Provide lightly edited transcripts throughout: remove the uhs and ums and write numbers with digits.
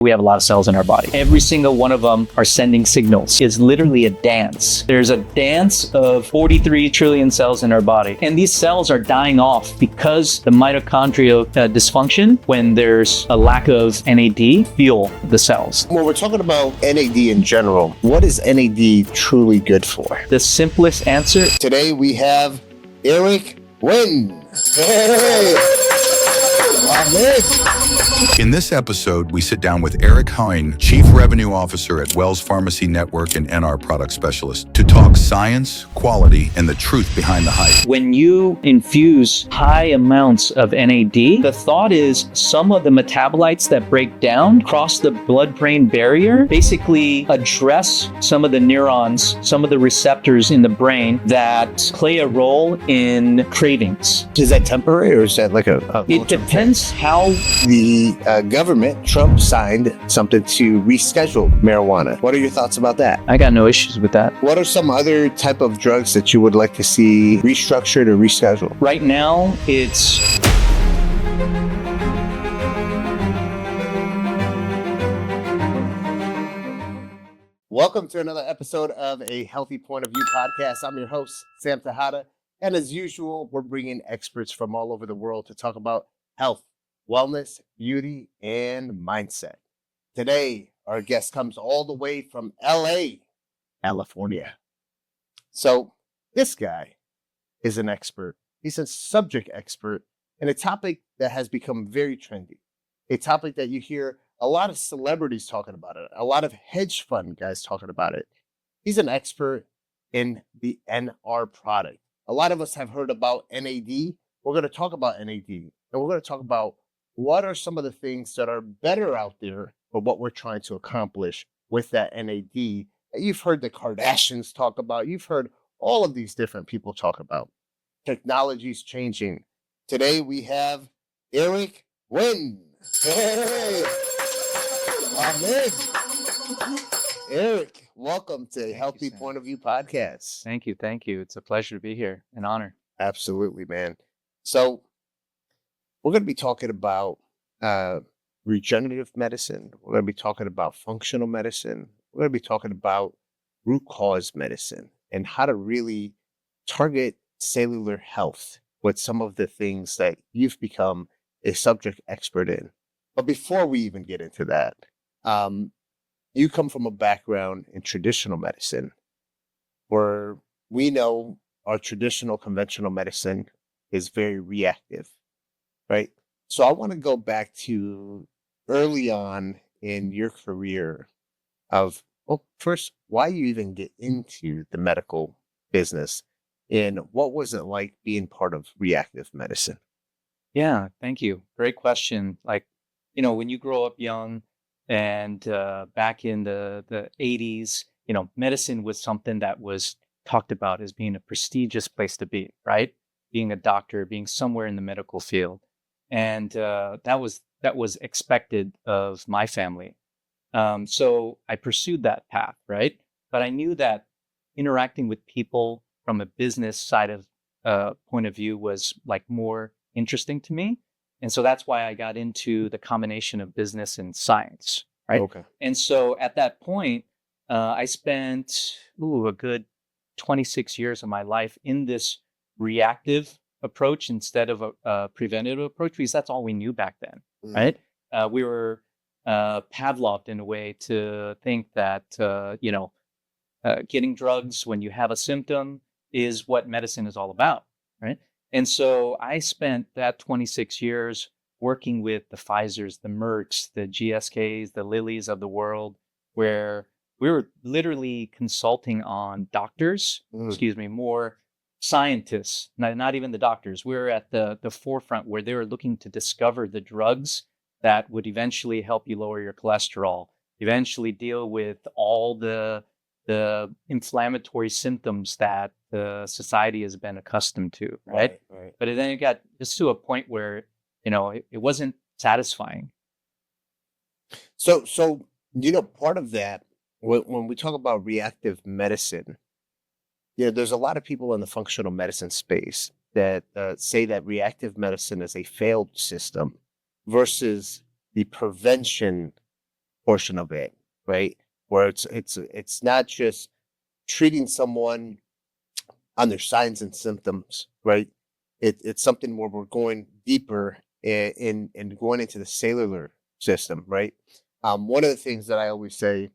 We have a lot of cells in our body. Every single one of them are sending signals. It's literally a dance. There's a dance of 43 trillion cells in our body. And these cells are dying off because the mitochondrial dysfunction, when there's a lack of NAD, fuel the cells. When we're talking about NAD in general, what is NAD truly good for? The simplest answer. Today we have Eric Huynh. Hey! In this episode, we sit down with Eric Huynh, Chief Revenue Officer at Wells Pharmacy Network and NR product specialist, to talk science, quality, and the truth behind the hype. When you infuse high amounts of NAD, the thought is some of the metabolites that break down cross the blood-brain barrier, basically address some of the neurons, some of the receptors in the brain that play a role in cravings. Is that temporary or is that like a It depends how. The government, Trump, signed something to reschedule marijuana. What are your thoughts about that? I got no issues with that. What are some other type of drugs that you would like to see restructured or rescheduled? Right now, it's... Welcome to another episode of A Healthy Point of View podcast. I'm your host, Sam Tejada. And as usual, we're bringing experts from all over the world to talk about health, wellness, beauty, and mindset. Today, our guest comes all the way from LA, California. So this guy is an expert. He's a subject expert in a topic that has become very trendy, a topic that you hear a lot of celebrities talking about it, a lot of hedge fund guys talking about it. He's an expert in the NR product. A lot of us have heard about NAD. We're going to talk about NAD, and we're going to talk about what are some of the things that are better out there for what we're trying to accomplish with that NAD that you've heard the Kardashians talk about. You've heard all of these different people talk about. Technology's changing. Today we have Eric Huynh. Hey! Amen. Eric, welcome to Healthy Point of View podcast. Thank you. It's a pleasure to be here. An honor. Absolutely, man. So we're going to be talking about regenerative medicine. We're going to be talking about functional medicine. We're going to be talking about root cause medicine and how to really target cellular health with some of the things that you've become a subject expert in. But before we even get into that, you come from a background in traditional medicine where we know our traditional conventional medicine is very reactive. Right. So I want to go back to early on in your career of, well, first, why you even get into the medical business and what was it like being part of reactive medicine? Yeah, thank you. Great question. Like, when you grow up young and back in the 80s, medicine was something that was talked about as being a prestigious place to be, right? Being a doctor, being somewhere in the medical field. And that was expected of my family. So I pursued that path, right? But I knew that interacting with people from a business side of point of view was like more interesting to me. And so that's why I got into the combination of business and science, right? Okay. And so at that point, I spent a good 26 years of my life in this reactive approach instead of a preventative approach, because that's all we knew back then, right? We were Pavloved in a way to think that, getting drugs when you have a symptom is what medicine is all about, right? And so I spent that 26 years working with the Pfizers, the Mercks, the GSKs, the Lillys of the world, where we were literally consulting on doctors, more scientists, not even the doctors. We were at the forefront where they were looking to discover the drugs that would eventually help you lower your cholesterol, eventually deal with all the inflammatory symptoms that the society has been accustomed to, right? But then it got just to a point where, it wasn't satisfying. So, part of that, when we talk about reactive medicine, there's a lot of people in the functional medicine space that say that reactive medicine is a failed system versus the prevention portion of it, right? Where it's not just treating someone on their signs and symptoms, right? It's something where we're going deeper in going into the cellular system, right? One of the things that I always say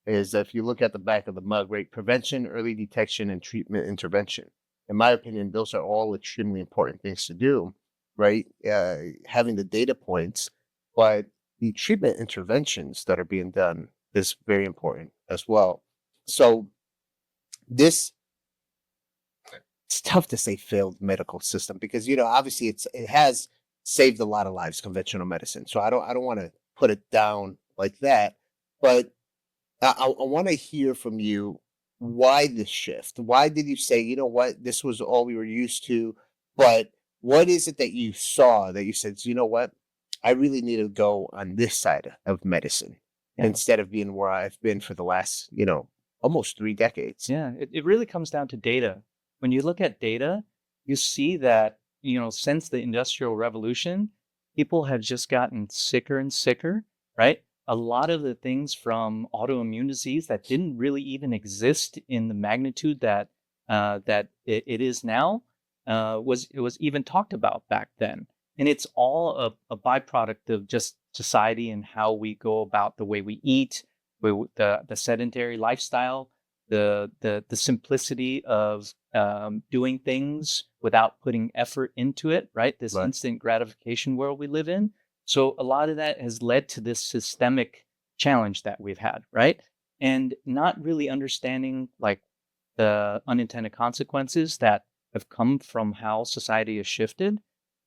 is that if you look at the back of the mug, right, prevention, early detection, and treatment intervention. In my opinion, those are all extremely important things to do, right? Having the data points, but the treatment interventions that are being done is very important as well. So this it's tough to say failed medical system because obviously it has saved a lot of lives, conventional medicine. So I don't want to put it down like that, but I want to hear from you why this shift. Why did you say, you know what, this was all we were used to, but what is it that you saw that you said, you know what, I really need to go on this side of medicine instead of being where I've been for the last, almost 3 decades. Yeah, it really comes down to data. When you look at data, you see that, since the Industrial Revolution, people have just gotten sicker and sicker, right? A lot of the things from autoimmune disease that didn't really even exist in the magnitude that it is now was even talked about back then. And it's all a byproduct of just society and how we go about the way we eat, the sedentary lifestyle, the simplicity of doing things without putting effort into it, right? This instant gratification world we live in. So a lot of that has led to this systemic challenge that we've had, right? And not really understanding like the unintended consequences that have come from how society has shifted,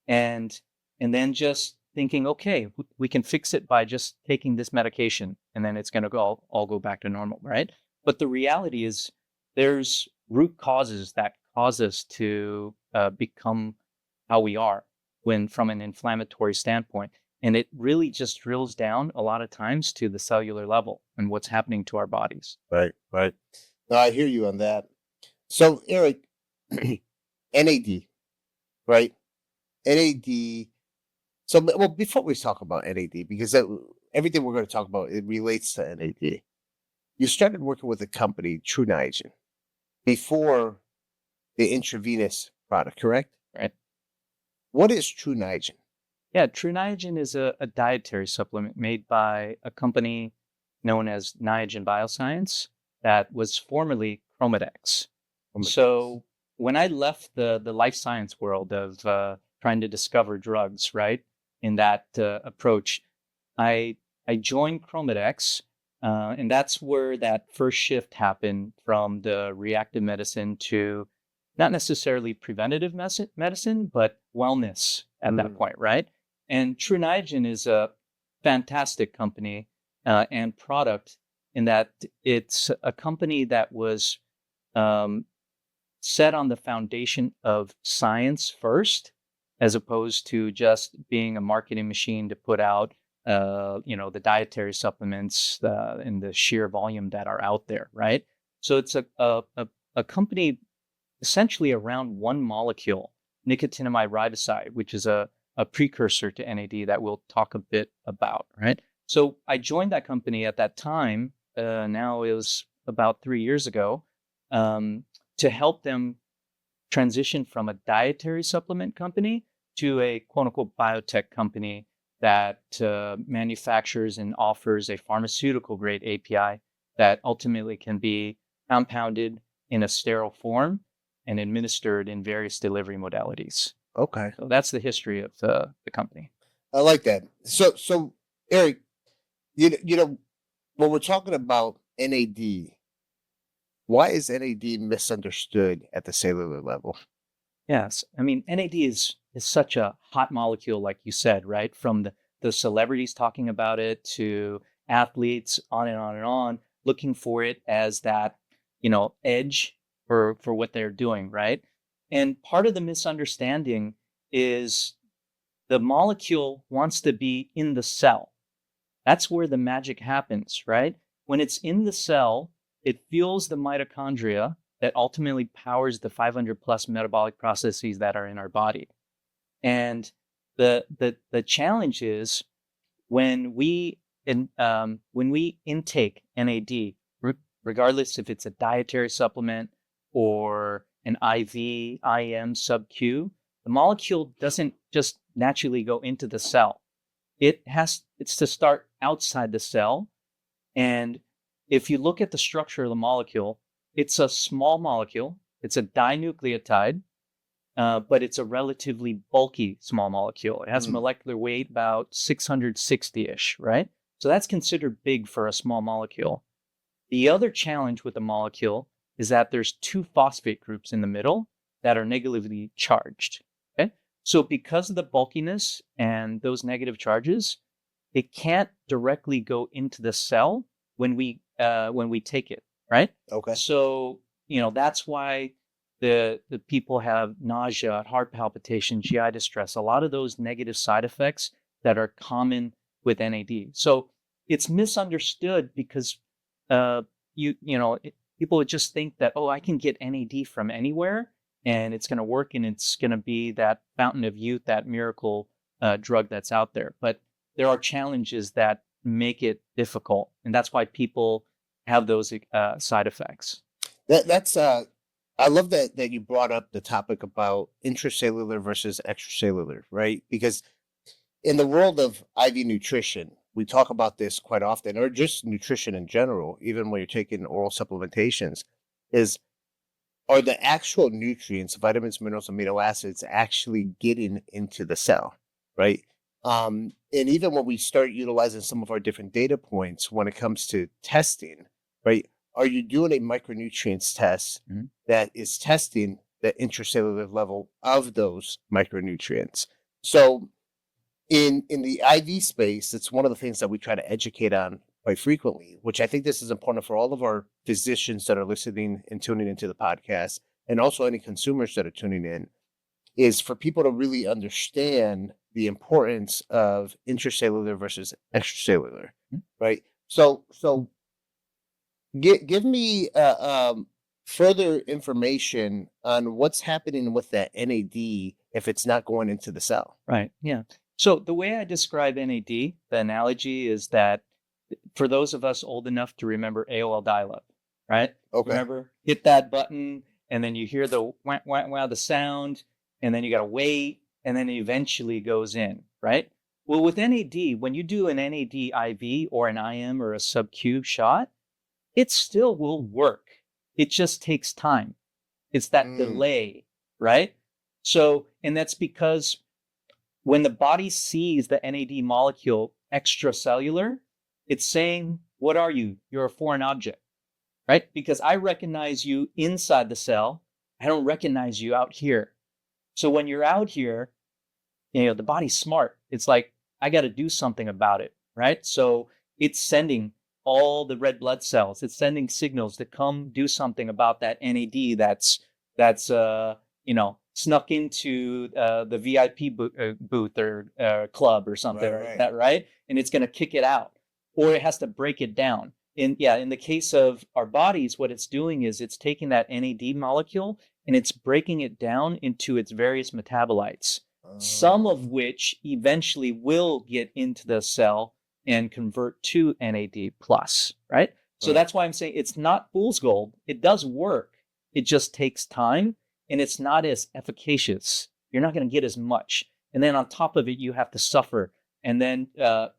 and then just thinking, okay, we can fix it by just taking this medication, and then it's going to all go back to normal, right? But the reality is, there's root causes that cause us to become how we are from an inflammatory standpoint. And it really just drills down a lot of times to the cellular level and what's happening to our bodies. Right. No, I hear you on that. So, Eric, NAD, right? NAD. So, well, before we talk about NAD, because everything we're going to talk about, it relates to NAD. You started working with a company, True Niagen, before the intravenous product, correct? Right. What is True Niagen? Yeah, True Niagen is a dietary supplement made by a company known as Niagen Bioscience that was formerly Chromadex. So when I left the life science world of trying to discover drugs, right, in that approach, I joined Chromadex, and that's where that first shift happened from the reactive medicine to not necessarily preventative medicine, but wellness at that point, right? And True Niagen is a fantastic company and product in that it's a company that was set on the foundation of science first, as opposed to just being a marketing machine to put out, the dietary supplements in the sheer volume that are out there, right? So it's a company essentially around one molecule, nicotinamide riboside, which is a precursor to NAD that we'll talk a bit about, right? So I joined that company at that time, now it was about 3 years ago, to help them transition from a dietary supplement company to a quote-unquote biotech company that manufactures and offers a pharmaceutical-grade API that ultimately can be compounded in a sterile form and administered in various delivery modalities. Okay. So that's the history of the company. I like that. So Eric, when we're talking about NAD, why is NAD misunderstood at the cellular level? Yes. I mean, NAD is such a hot molecule, like you said, right? From the celebrities talking about it to athletes, on and on and on, looking for it as that, edge for what they're doing, right? And part of the misunderstanding is the molecule wants to be in the cell. That's where the magic happens, right? When it's in the cell, it fuels the mitochondria that ultimately powers the 500 plus metabolic processes that are in our body. And the challenge is when we when we intake NAD, regardless if it's a dietary supplement or an IV, IM, sub-Q, the molecule doesn't just naturally go into the cell. It's to start outside the cell. And if you look at the structure of the molecule, it's a small molecule. It's a dinucleotide, but it's a relatively bulky small molecule. It has molecular weight about 660-ish, right? So that's considered big for a small molecule. The other challenge with the molecule is that there's two phosphate groups in the middle that are negatively charged. Okay, so because of the bulkiness and those negative charges, it can't directly go into the cell when we take it, right? Okay. So that's why the people have nausea, heart palpitation, GI distress, a lot of those negative side effects that are common with NAD. So it's misunderstood because people would just think that, oh, I can get NAD from anywhere and it's going to work and it's going to be that fountain of youth, that miracle drug that's out there. But there are challenges that make it difficult, and that's why people have those side effects. That's I love that you brought up the topic about intracellular versus extracellular, right? Because in the world of IV nutrition, we talk about this quite often, or just nutrition in general, even when you're taking oral supplementations, are the actual nutrients, vitamins, minerals, amino acids actually getting into the cell, right? And even when we start utilizing some of our different data points when it comes to testing, right? Are you doing a micronutrients test that is testing the intracellular level of those micronutrients? So in the IV space, it's one of the things that we try to educate on quite frequently, which I think this is important for all of our physicians that are listening and tuning into the podcast, and also any consumers that are tuning in, is for people to really understand the importance of intracellular versus extracellular, right? So give me further information on what's happening with that NAD if it's not going into the cell. Right. Yeah. So the way I describe NAD, the analogy is that for those of us old enough to remember AOL dial-up, right? Okay. Remember, hit that button, and then you hear the wah, wah, wah, the sound, and then you got to wait, and then it eventually goes in, right? Well, with NAD, when you do an NAD IV or an IM or a sub-Q shot, it still will work. It just takes time. It's that delay, right? So, and that's because when the body sees the NAD molecule extracellular, it's saying, what are you? You're a foreign object, right? Because I recognize you inside the cell. I don't recognize you out here. So when you're out here, the body's smart. It's like, I got to do something about it, right? So it's sending all the red blood cells. It's sending signals to come do something about that NAD that's snuck into the VIP booth or club or something like that, right? And it's going to kick it out, or it has to break it down. In the case of our bodies, what it's doing is it's taking that NAD molecule and it's breaking it down into its various metabolites, some of which eventually will get into the cell and convert to NAD plus, right? So that's why I'm saying it's not fool's gold. It does work. It just takes time, and it's not as efficacious. You're not going to get as much. And then on top of it, you have to suffer. And then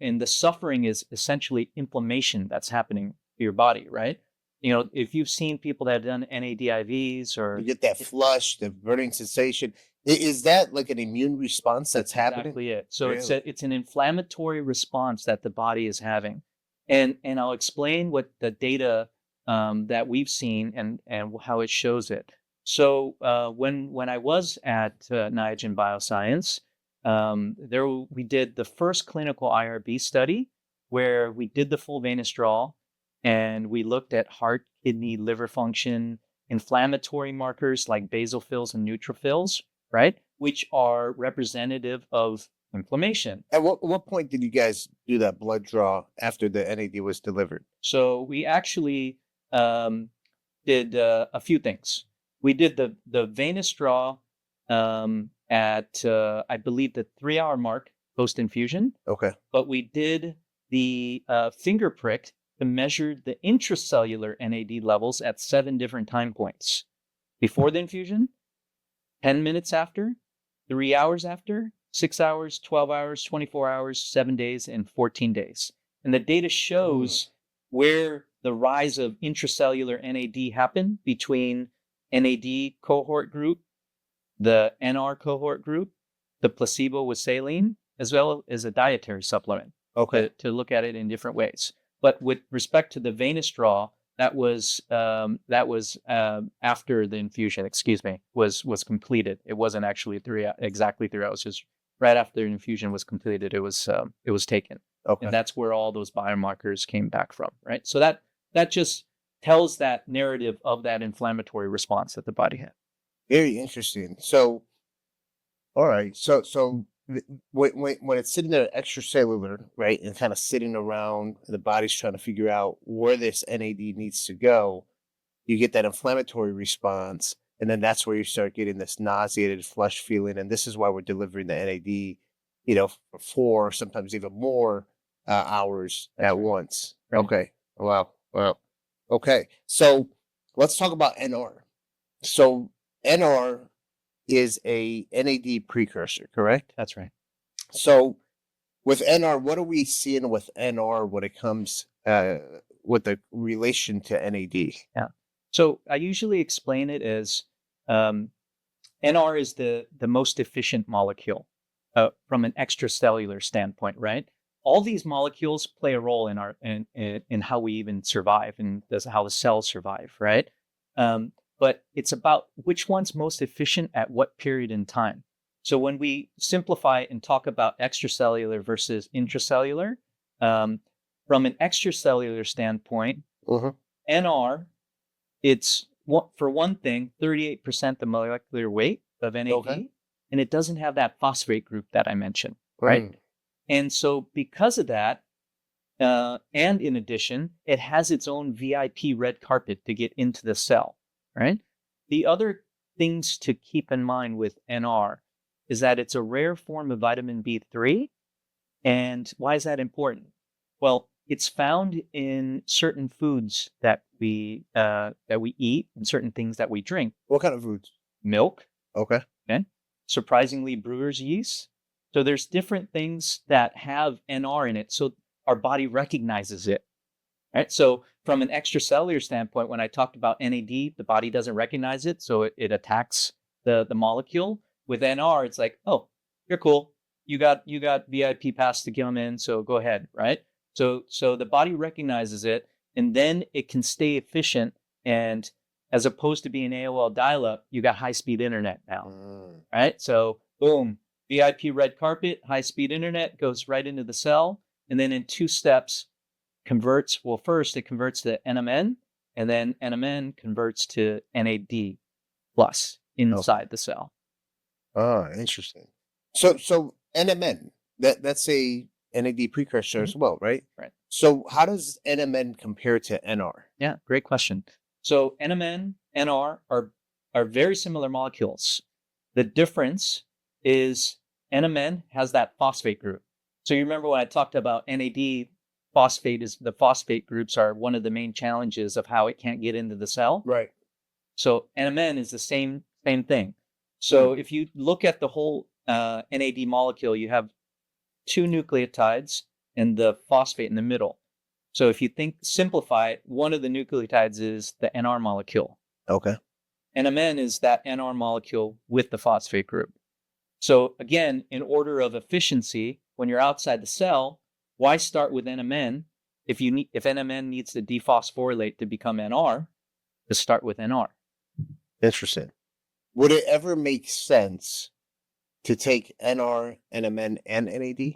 and the suffering is essentially inflammation that's happening to your body, right? If you've seen people that have done NAD IVs or... You get that flush, the burning sensation. Is that like an immune response that's happening? Exactly it. So Really? it's an inflammatory response that the body is having. And I'll explain what the data that we've seen and how it shows it. So when I was at Niagen Bioscience, we did the first clinical IRB study where we did the full venous draw, and we looked at heart, kidney, liver function, inflammatory markers like basophils and neutrophils, right? Which are representative of inflammation. At what point did you guys do that blood draw after the NAD was delivered? So we actually did a few things. We did the venous draw at, I believe, the 3-hour mark post-infusion. Okay. But we did the finger prick to measure the intracellular NAD levels at 7 different time points. Before the infusion, 10 minutes after, 3 hours after, 6 hours, 12 hours, 24 hours, 7 days, and 14 days. And the data shows where the rise of intracellular NAD happened between NAD cohort group, the NR cohort group, the placebo with saline, as well as a dietary supplement. Okay. To look at it in different ways. But with respect to the venous draw, that was after the infusion. Was completed. It wasn't actually exactly 3 hours. Just right after the infusion was completed, it was taken. Okay. And that's where all those biomarkers came back from. Right. So that just tells that narrative of that inflammatory response that the body had. Very interesting. So, all right. So when it's sitting there extracellular, right, and kind of sitting around, the body's trying to figure out where this NAD needs to go, you get that inflammatory response, and then that's where you start getting this nauseated flush feeling, and this is why we're delivering the NAD, for 4, sometimes even more hours at once. Right. Okay. Wow. Okay. So let's talk about NR. So NR is a NAD precursor, correct? That's right. So with NR, what are we seeing with NR when it comes with the relation to NAD? Yeah. So I usually explain it as NR is the most efficient molecule from an extracellular standpoint, right? All these molecules play a role in how we even survive and how the cells survive, right? But it's about which one's most efficient at what period in time. So when we simplify and talk about extracellular versus intracellular, from an extracellular standpoint, NR, it's for one thing, 38% the molecular weight of NAD, and it doesn't have that phosphate group that I mentioned, right? And so because of that, and in addition, it has its own VIP red carpet to get into the cell. Right. The other things to keep in mind with NR is that it's a rare form of vitamin B3. And why is that important? Well, it's found in certain foods that we eat and certain things that we drink. What kind of foods? Milk. Okay. Surprisingly, brewer's yeast. So there's different things that have NR in it. So our body recognizes it. Right. So from an extracellular standpoint, when I talked about NAD, the body doesn't recognize it, so it attacks the molecule. With NR, it's like, oh, you're cool. You got VIP pass to come in, so go ahead, right? So the body recognizes it, and then it can stay efficient. And as opposed to being AOL dial-up, you got high-speed internet now, right? So boom, VIP red carpet, high-speed internet goes right into the cell, and then in 2 steps. First it converts to NMN, and then NMN converts to NAD plus inside the cell. Oh, interesting. So NMN, that's a NAD precursor as well, right? Right. So how does NMN compare to NR? Yeah, great question. So NMN, NR are very similar molecules. The difference is NMN has that phosphate group. So you remember when I talked about NAD, the phosphate groups are one of the main challenges of how it can't get into the cell. Right. So NMN is the same thing. So if you look at the whole NAD molecule, you have 2 nucleotides and the phosphate in the middle. So if you simplify it, one of the nucleotides is the NR molecule. Okay. NMN is that NR molecule with the phosphate group. So again, in order of efficiency, when you're outside the cell, why start with NMN if NMN needs to dephosphorylate to become NR? To start with NR. Interesting. Would it ever make sense to take NR, NMN, and NAD?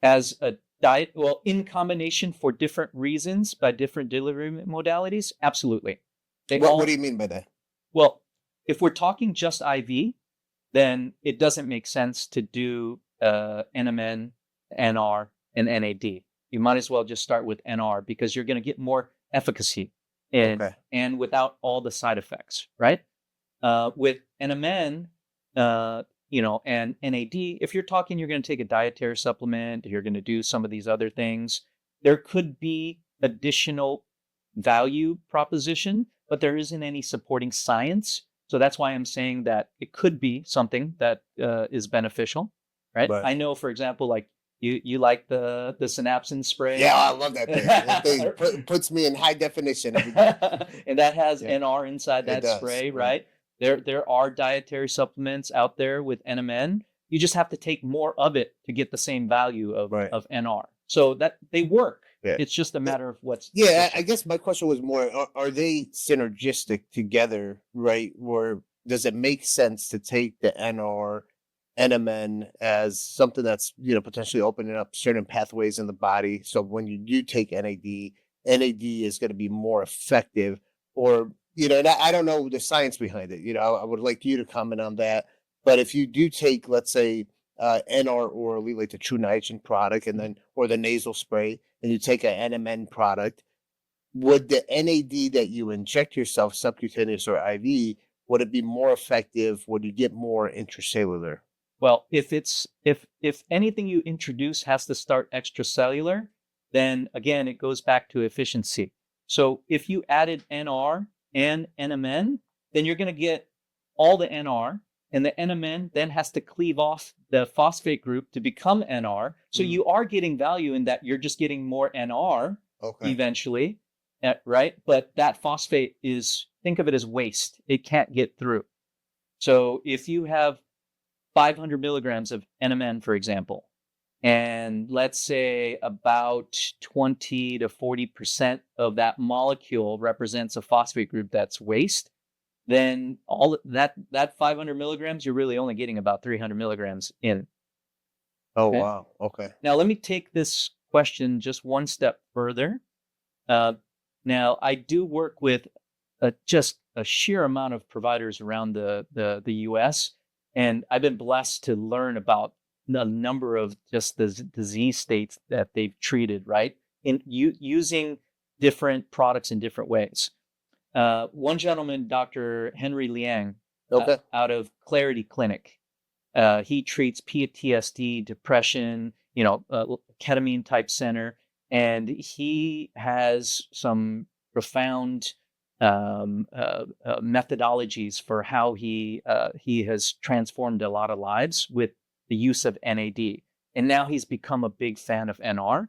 As a diet, well, in combination for different reasons by different delivery modalities, absolutely. What do you mean by that? Well, if we're talking just IV, then it doesn't make sense to do NMN, NR, and NAD. You might as well just start with NR because you're going to get more efficacy and without all the side effects, right? With NMN, and NAD, if you're talking, you're going to take a dietary supplement, you're going to do some of these other things, there could be additional value proposition, but there isn't any supporting science. So that's why I'm saying that it could be something that is beneficial, right? Right. I know, for example, like you like the synapsin spray. Yeah, I love that thing. That thing puts me in high definition every day. And that has Yeah. NR inside It that does, spray, yeah. right? There are dietary supplements out there with NMN. You just have to take more of it to get the same value of Right. NR. So that they work. Yeah. It's just a matter of what's Yeah, I guess my question was more: are they synergistic together, right? Or does it make sense to take the NR, NMN as something that's potentially opening up certain pathways in the body? So when you do take NAD, NAD is going to be more effective, or and I don't know the science behind it. I would like you to comment on that. But if you do take, let's say, NR orally, like the True Nitrogen product, and then or the nasal spray, and you take an NMN product, would the NAD that you inject yourself, subcutaneous or IV, would it be more effective? Would you get more intracellular? Well, if anything you introduce has to start extracellular, then again it goes back to efficiency. So if you added NR and NMN, then you're going to get all the NR, and the NMN then has to cleave off the phosphate group to become NR. So you are getting value in that you're just getting more NR eventually, right? But that phosphate think of it as waste. It can't get through. So if you have 500 milligrams of NMN, for example, and let's say about 20 to 40% of that molecule represents a phosphate group that's waste, then all that 500 milligrams, you're really only getting about 300 milligrams in. Oh, Okay? wow. Okay. Now, let me take this question just one step further. Now, I do work with just a sheer amount of providers around the U.S., and I've been blessed to learn about a number of just the disease states that they've treated, right? In using different products in different ways. One gentleman, Dr. Henry Liang, out of Clarity Clinic, he treats PTSD, depression, ketamine type center, and he has some profound methodologies for how he has transformed a lot of lives with the use of NAD. And now he's become a big fan of NR,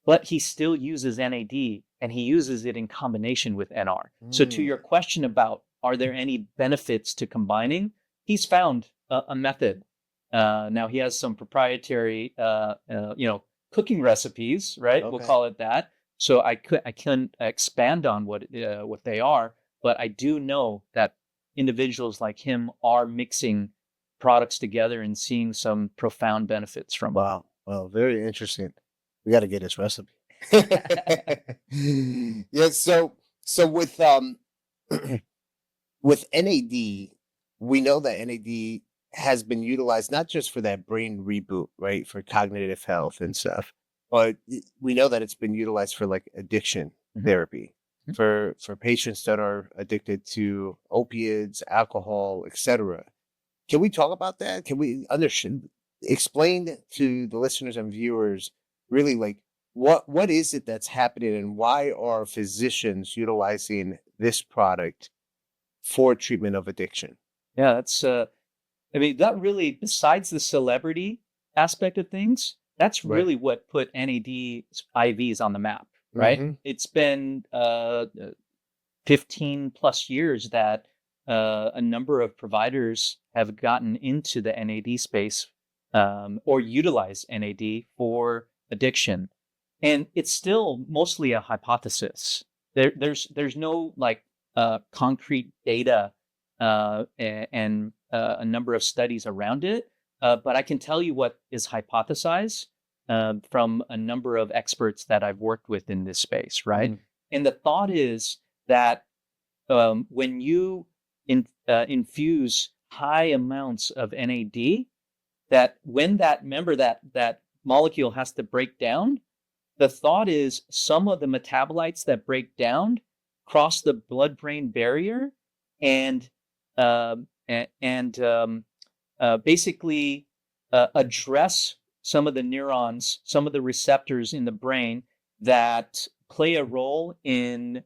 but he still uses NAD, and he uses it in combination with NR. So to your question about, are there any benefits to combining? He's found a method. Now he has some proprietary, cooking recipes, right? We'll call it that. So I couldn't expand on what they are, but I do know that individuals like him are mixing products together and seeing some profound benefits from it. Wow. Well, very interesting. We got to get his recipe. Yeah. So with with NAD, we know that NAD has been utilized not just for that brain reboot, right, for cognitive health and stuff, but we know that it's been utilized for like addiction therapy for patients that are addicted to opiates, alcohol, etc. Can we talk about that? Can we explain to the listeners and viewers really like what is it that's happening, and why are physicians utilizing this product for treatment of addiction? Yeah, that's that really, besides the celebrity aspect of things, that's really what put NAD IVs on the map, right? It's been 15 plus years that a number of providers have gotten into the NAD space or utilize NAD for addiction. And it's still mostly a hypothesis. There's no like concrete data and a number of studies around it. But I can tell you what is hypothesized from a number of experts that I've worked with in this space, right? And the thought is that when you infuse high amounts of NAD, that when that molecule has to break down, the thought is some of the metabolites that break down cross the blood-brain barrier and basically address some of the neurons, some of the receptors in the brain that play a role in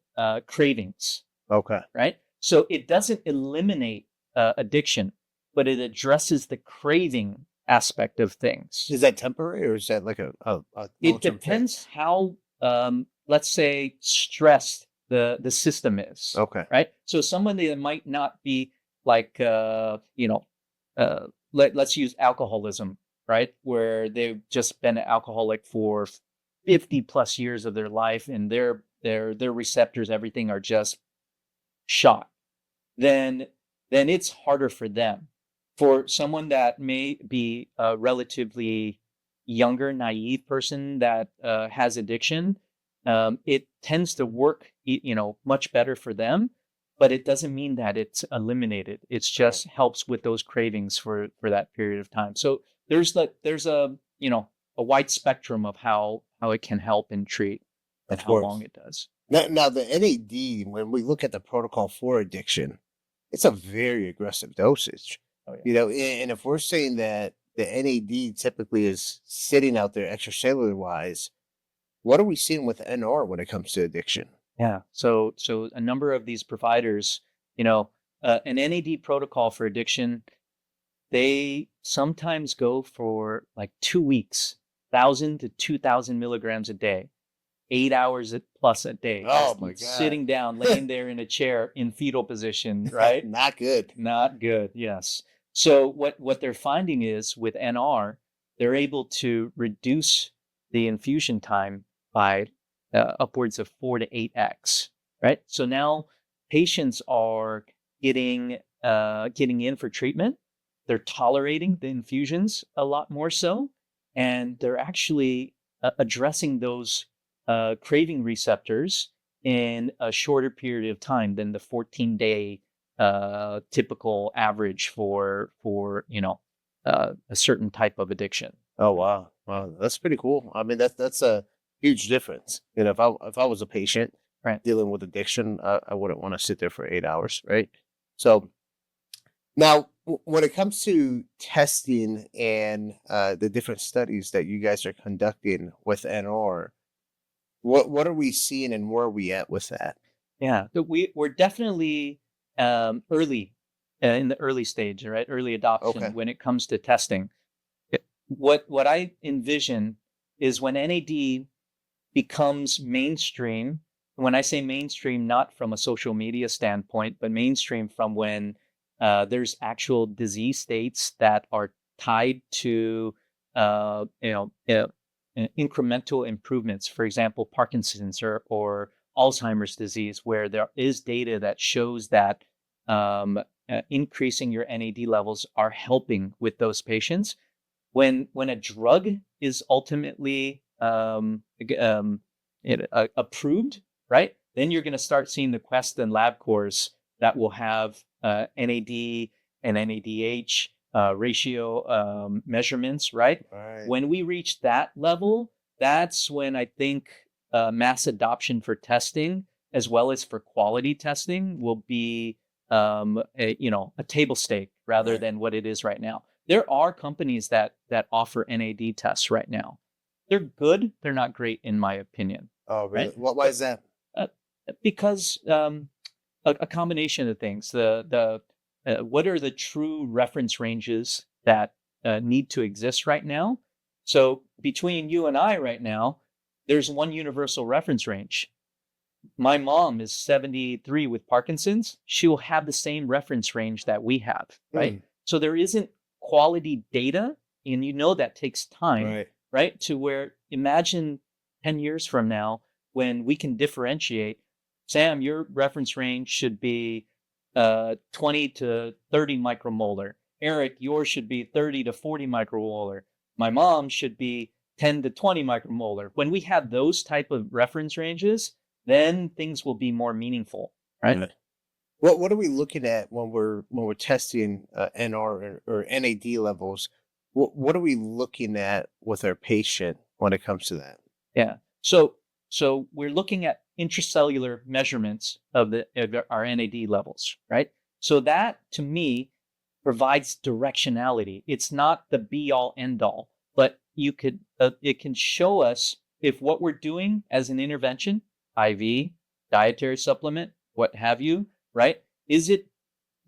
cravings, Okay. right? So it doesn't eliminate addiction, but it addresses the craving aspect of things. Is that temporary or is that like a It long-term depends fix? how, let's say, stressed the system is, Okay. right? So someone that might not be like, let's use alcoholism, right? Where they've just been an alcoholic for 50 plus years of their life, and their receptors, everything are just shot. Then it's harder for them. For someone that may be a relatively younger, naive person that has addiction, it tends to work, much better for them. But it doesn't mean that it's eliminated. It's Right. just helps with those cravings for that period of time. So there's a wide spectrum of how it can help and treat and Of how long course. it does. Now the NAD, when we look at the protocol for addiction, it's a very aggressive dosage. Oh yeah. You know, and if we're saying that the NAD typically is sitting out there extracellular wise, what are we seeing with NR when it comes to addiction? Yeah. So a number of these providers, an NAD protocol for addiction, they sometimes go for like 2 weeks, 1,000 to 2,000 milligrams a day, 8 hours plus a day, Oh just my God. sitting down, laying there in a chair in fetal position, right? Not good. Not good. Yes. So what they're finding is with NR, they're able to reduce the infusion time by upwards of 4 to 8x. Right. So now patients are getting in for treatment. They're tolerating the infusions a lot more so, and they're actually addressing those craving receptors in a shorter period of time than the 14-day typical average for a certain type of addiction. Oh wow. Wow. That's pretty cool. I mean that's a huge difference. You know, if I was a patient Right. dealing with addiction, I wouldn't want to sit there for 8 hours, right? So now, when it comes to testing and the different studies that you guys are conducting with NR, what are we seeing and where are we at with that? Yeah, but we're definitely early in the early stage, right? Early adoption Okay. when it comes to testing. What I envision is when NAD becomes mainstream. When I say mainstream, not from a social media standpoint, but mainstream from when there's actual disease states that are tied to incremental improvements. For example, Parkinson's or Alzheimer's disease, where there is data that shows that increasing your NAD levels are helping with those patients. When a drug is ultimately approved, right? Then you're going to start seeing the Quest and LabCorps that will have NAD and NADH ratio measurements, right? Right. When we reach that level, that's when I think mass adoption for testing, as well as for quality testing, will be a table stake rather Right. than what it is right now. There are companies that offer NAD tests right now. They're good. They're not great, in my opinion. Oh, really? Right? Why is that? Uh, because a combination of things. The what are the true reference ranges that need to exist right now? So between you and I right now, there's one universal reference range. My mom is 73 with Parkinson's. She will have the same reference range that we have, right? Mm, So there isn't quality data, and that takes time, right. right? To where imagine 10 years from now when we can differentiate. Sam, your reference range should be 20 to 30 micromolar. Eric, yours should be 30 to 40 micromolar. My mom should be 10 to 20 micromolar. When we have those type of reference ranges, then things will be more meaningful, right? Right. What are we looking at when we're testing NR or NAD levels? What are we looking at with our patient when it comes to that? Yeah. So we're looking at intracellular measurements of our NAD levels, right? So that to me provides directionality. It's not the be all end all, but it can show us if what we're doing as an intervention, IV, dietary supplement, what have you, right? Is it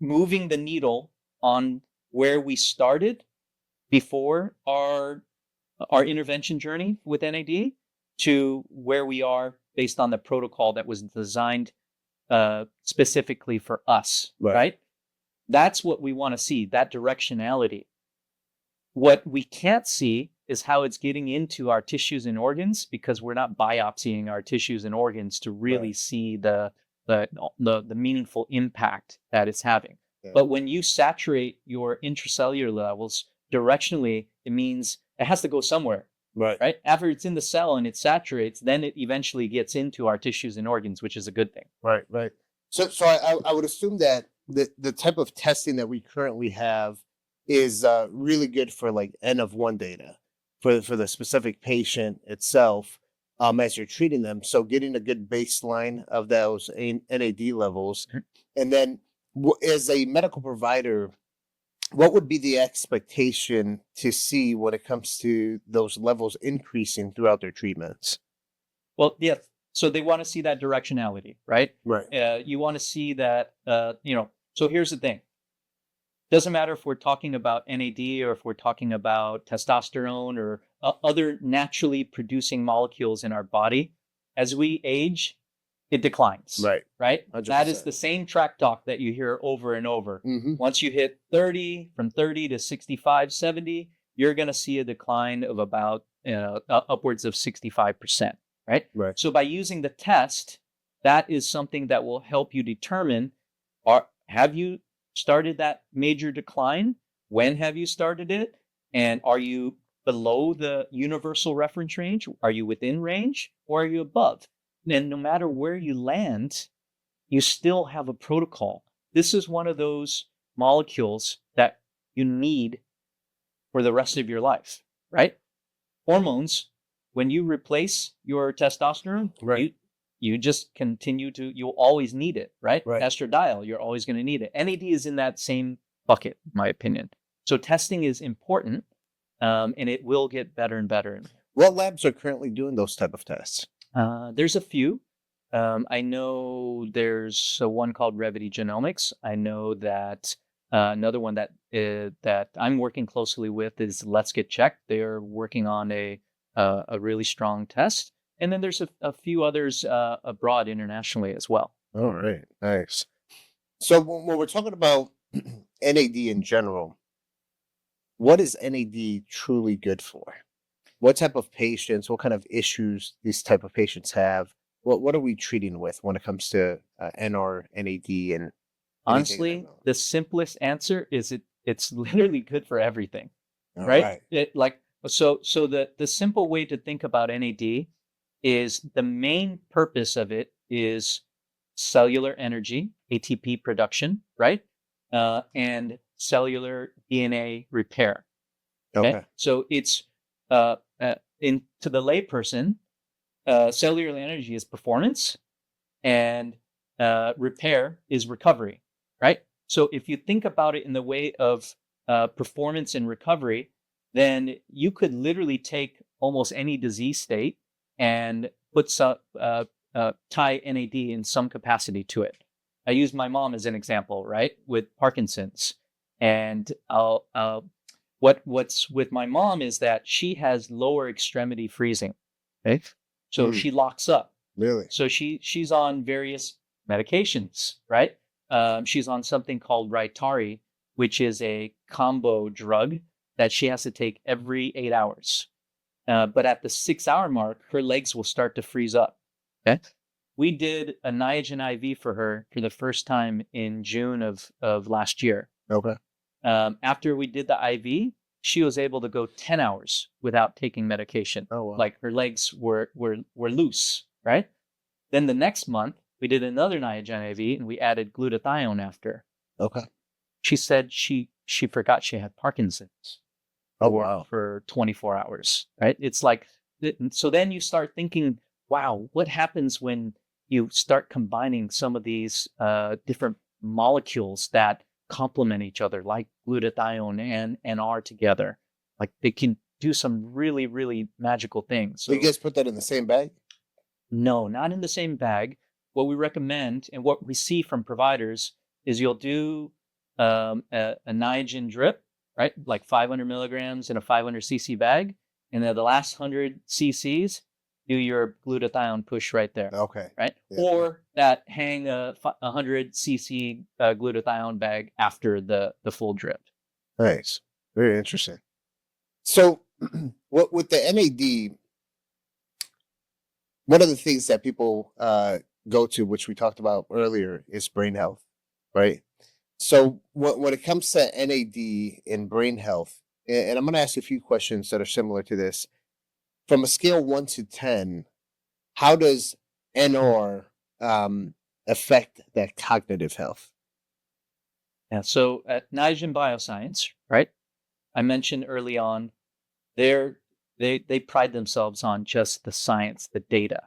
moving the needle on where we started before our intervention journey with NAD to where we are based on the protocol that was designed specifically for us, right? That's what we want to see, that directionality. What we can't see is how it's getting into our tissues and organs, because we're not biopsying our tissues and organs to really see the meaningful impact that it's having. Yeah. But when you saturate your intracellular levels directionally, it means it has to go somewhere. Right. After it's in the cell and it saturates, then it eventually gets into our tissues and organs, which is a good thing. Right. So I would assume that the type of testing that we currently have is really good for like N of 1 data for the specific patient itself as you're treating them. So getting a good baseline of those NAD levels, and then as a medical provider, what would be the expectation to see when it comes to those levels increasing throughout their treatments? Well, yeah. So they want to see that directionality, right? Right. You want to see that, so here's the thing. Doesn't matter if we're talking about NAD or if we're talking about testosterone or other naturally producing molecules in our body. As we age, it declines. Right. 100%. That is the same track talk that you hear over and over. Mm-hmm. Once you hit 30, from 30 to 65, 70, you're going to see a decline of about upwards of 65%. Right. So by using the test, that is something that will help you determine, have you started that major decline? When have you started it? And are you below the universal reference range? Are you within range, or are you above? And no matter where you land, you still have a protocol. This is one of those molecules that you need for the rest of your life, right? Hormones, when you replace your testosterone, you just continue to, you'll always need it, right? Estradiol, you're always going to need it. NAD is in that same bucket, in my opinion. So testing is important, and it will get better and better. What labs are currently doing those type of tests? There's a few. I know there's one called Revity Genomics. I know that another one that I'm working closely with is Let's Get Checked. They are working on a really strong test. And then there's a few others abroad internationally as well. All right. Nice. So when we're talking about NAD in general, what is NAD truly good for? What type of patients, what kind of issues these type of patients have? What are we treating with when it comes to NR, NAD, and honestly, the simplest answer is it's literally good for everything, right? So the simple way to think about NAD is the main purpose of it is cellular energy, ATP production, right? And cellular DNA repair. Okay. So it's to the layperson, cellular energy is performance, and repair is recovery, right? So if you think about it in the way of performance and recovery, then you could literally take almost any disease state and put some tie NAD in some capacity to it. I use my mom as an example, right, with Parkinson's, and what's with my mom is that she has lower extremity freezing. Okay, so she locks up. Really? So she's on various medications, right? She's on something called Rytary, which is a combo drug that she has to take every 8 hours. But at the 6-hour mark, her legs will start to freeze up. Okay. We did a Niagen IV for her for the first time in June of last year. Okay. After we did the IV, she was able to go 10 hours without taking medication. Oh, wow. Like her legs were loose, right? Then the next month, we did another Niagen IV and we added glutathione after. Okay. She said she forgot she had Parkinson's. For 24 hours, right? It's like, so then you start thinking, wow, what happens when you start combining some of these different molecules that complement each other, like glutathione and NR together. Like they can do some really, really magical things. So you guys put that in the same bag? No, not in the same bag. What we recommend and what we see from providers is you'll do a Niagen drip, right? Like 500 milligrams in a 500 cc bag. And then the last 100 cc's, do your glutathione push right there. Okay. Right? Yeah. Or that hang a 100 cc glutathione bag after the full drip. Nice. Very interesting. So what with the NAD, one of the things that people go to, which we talked about earlier, is brain health, right? So when it comes to NAD and brain health, and I'm going to ask you a few questions that are similar to this. From a scale 1 to 10, how does NR affect that cognitive health? Yeah. So at Niagen Bioscience, right? I mentioned early on, they pride themselves on just the science, the data.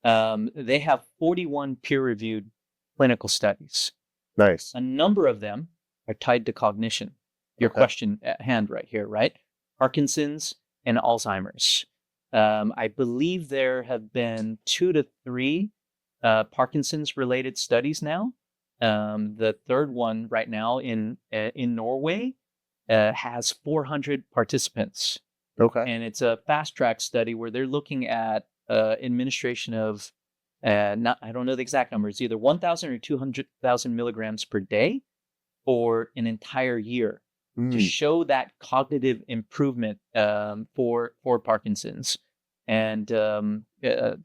They have 41 peer-reviewed clinical studies. Nice. A number of them are tied to cognition. Your question at hand right here, right? Parkinson's and Alzheimer's. I believe there have been 2 to 3 Parkinson's-related studies now. The third one right now in Norway has 400 participants. Okay. And it's a fast-track study where they're looking at administration of, I don't know the exact number, it's either 1,000 or 200,000 milligrams per day for an entire year to show that cognitive improvement for Parkinson's. And the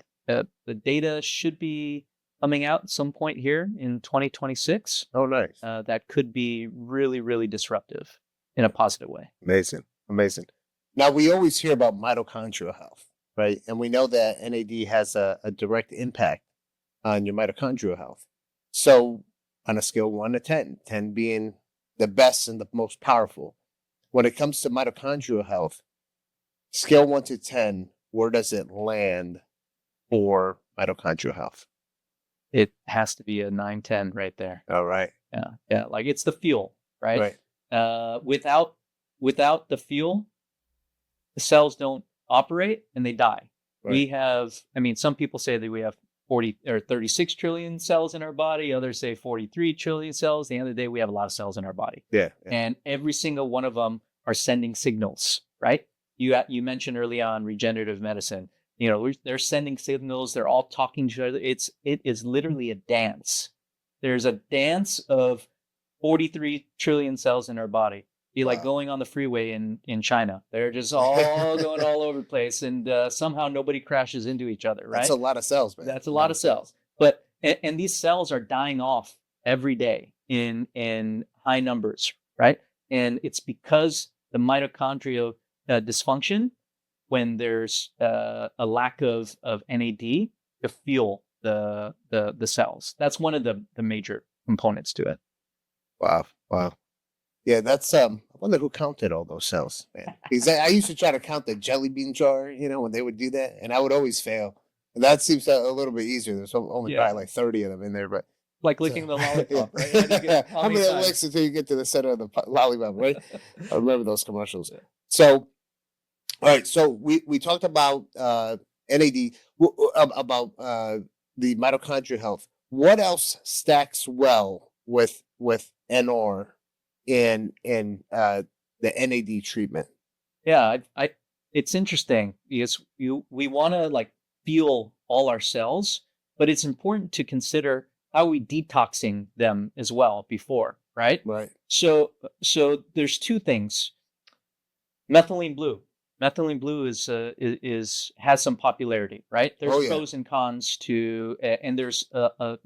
data should be coming out at some point here in 2026. Oh, nice. That could be really, really disruptive in a positive way. Amazing. Amazing. Now, we always hear about mitochondrial health, right? And we know that NAD has a direct impact on your mitochondrial health. So on a scale 1 to 10, 10 being the best and the most powerful, when it comes to mitochondrial health, scale 1 to 10, where does it land for mitochondrial health? It has to be a 9-10 right there. All right. Yeah. Like it's the fuel, right? Without the fuel, the cells don't operate and they die. Right. We have, some people say that we have 40 or 36 trillion cells in our body. Others say 43 trillion cells. At the end of the day, we have a lot of cells in our body. Yeah. And every single one of them are sending signals, right? You mentioned early on regenerative medicine. They're sending signals. They're all talking to each other. It is literally a dance. There's a dance of 43 trillion cells in our body. Be like going on the freeway in China. They're just all going all over the place, and somehow nobody crashes into each other, right? That's a lot of cells, man. That's a lot of cells. But and these cells are dying off every day in high numbers, right? And it's because the mitochondrial dysfunction, when there's a lack of NAD to fuel the cells. That's one of the major components to it. Wow. Yeah, that's I wonder who counted all those cells, man. Because I used to try to count the jelly bean jar, when they would do that, and I would always fail. And that seems a little bit easier. There's only probably like 30 of them in there, but like licking the lollipop, right? How many licks until you get to the center of the lollipop, right? I remember those commercials. So, all right. So we talked about NAD, about the mitochondrial health. What else stacks well with NR in the NAD treatment? Yeah, it's interesting because we want to fuel all our cells, but it's important to consider how we detoxing them as well before, right? Right. So there's 2 things. Methylene blue. Methylene blue has some popularity, right? There's pros and cons to, and there's I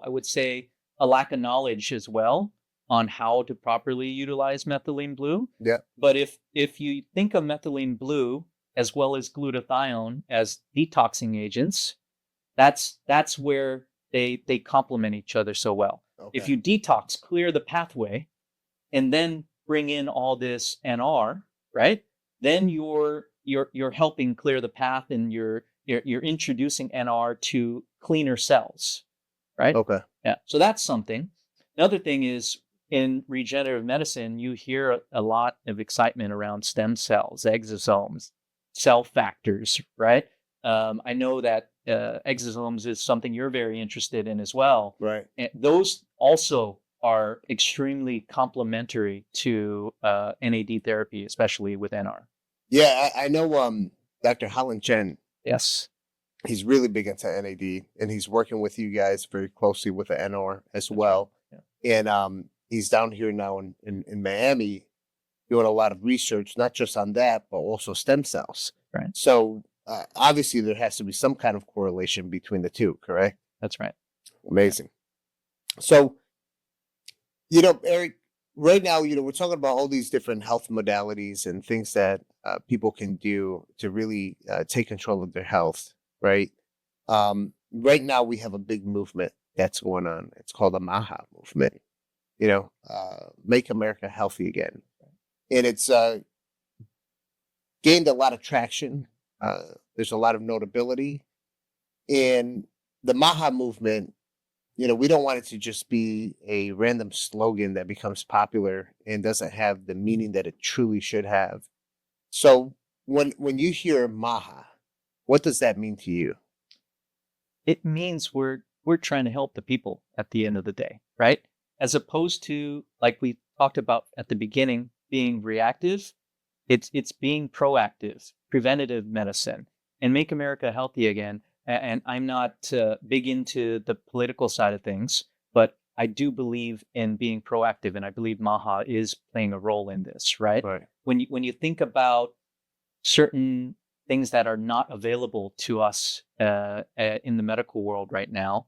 would say a lack of knowledge as well on how to properly utilize methylene blue. Yeah. But if you think of methylene blue as well as glutathione as detoxing agents, that's where they complement each other so well. Okay. If you detox, clear the pathway, and then bring in all this NR, right? Then you're helping clear the path, and you're introducing NR to cleaner cells, right? Okay. Yeah. So that's something. Another thing is in regenerative medicine, you hear a lot of excitement around stem cells, exosomes, cell factors, right? I know that exosomes is something you're very interested in as well. Right. And those also are extremely complementary to NAD therapy, especially with NR. Yeah, I know Dr. Holland Chen, Yes. he's really big into NAD, and he's working with you guys very closely with the NR as That's well. right. And he's down here now in Miami doing a lot of research, not just on that, but also stem cells. Right. So obviously there has to be some kind of correlation between the two, correct? That's right. Amazing. So, you know, Eric, right now, you know, we're talking about all these different health modalities and things that people can do to really take control of their health, right? Right now, we have a big movement that's going on. It's called the Maha movement, you know, Make America Healthy Again. And it's gained a lot of traction. There's a lot of notability. And the Maha movement, you know, we don't want it to just be a random slogan that becomes popular and doesn't have the meaning that it truly should have. So when you hear Maha, what does that mean to you? It means we're trying to help the people at the end of the day, right? As opposed to, like we talked about at the beginning, being reactive, it's being proactive, preventative medicine, and Make America Healthy Again. And I'm not big into the political side of things, but I do believe in being proactive, and I believe Maha is playing a role in this, right? Right. When you think about certain things that are not available to us in the medical world right now,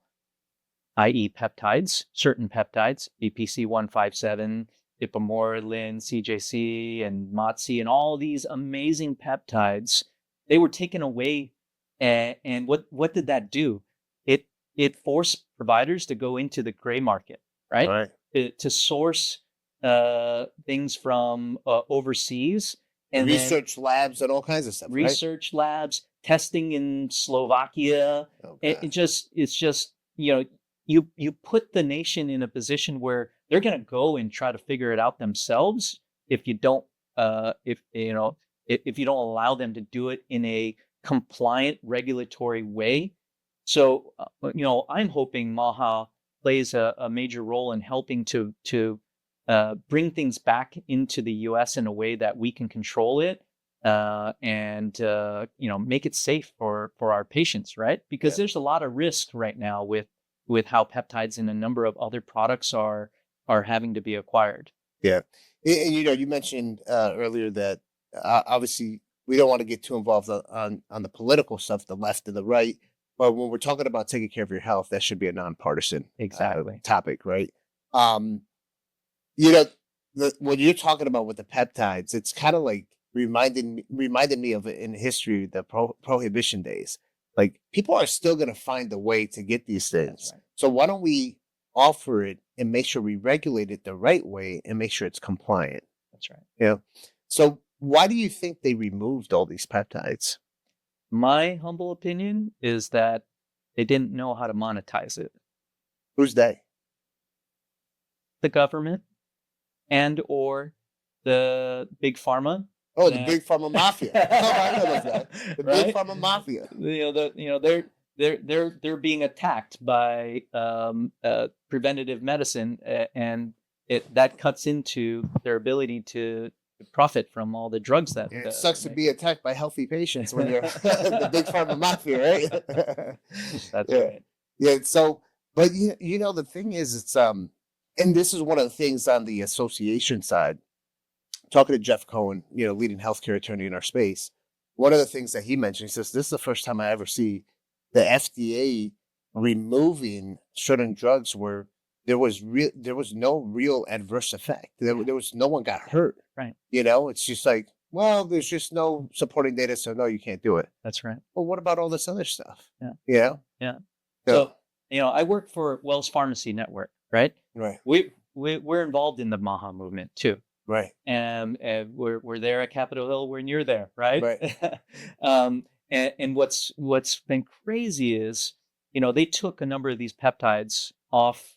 i.e. peptides, certain peptides, BPC-157, ipamorelin, CJC, and MOTS, and all these amazing peptides, they were taken away. And what did that do? It forced providers to go into the gray market, right? To source things from overseas, and research labs and all kinds of stuff. Research labs, testing in Slovakia. It's just you put the nation in a position where they're going to go and try to figure it out themselves if you don't if you don't allow them to do it in a compliant regulatory way. So I'm hoping Maha plays a major role in helping to bring things back into the U.S. in a way that we can control it and make it safe for our patients, right? Because there's a lot of risk right now with how peptides and a number of other products are having to be acquired. Yeah, and you mentioned earlier that obviously we don't want to get too involved on the political stuff, the left and the right. But when we're talking about taking care of your health, that should be a nonpartisan topic, right? When you're talking about with the peptides, it's kind of like reminded me of in history, the prohibition days. Like people are still going to find a way to get these things. Right. So why don't we offer it and make sure we regulate it the right way and make sure it's compliant? That's right. Yeah. So why do you think they removed all these peptides? My humble opinion is that they didn't know how to monetize it. Who's they? The government and or the big pharma. Oh, the big pharma mafia. I know that. The big pharma mafia. They're being attacked by preventative medicine, and that cuts into their ability to profit from all the drugs that. It sucks to be attacked by healthy patients when you're the big pharma mafia, right? That's right. Yeah. So, but the thing is, it's and this is one of the things on the association side. Talking to Jeff Cohen, leading healthcare attorney in our space, one of the things that he mentioned, he says, this is the first time I ever see the FDA removing certain drugs where there was no real adverse effect. There was no one got hurt. Right. It's just like, well, there's just no supporting data, so no, you can't do it. That's right. Well, what about all this other stuff? Yeah. So I work for Wells Pharmacy Network, right? Right. We're involved in the Maha movement too. Right. And we're there at Capitol Hill when you're there, right? Right. And what's been crazy is, they took a number of these peptides off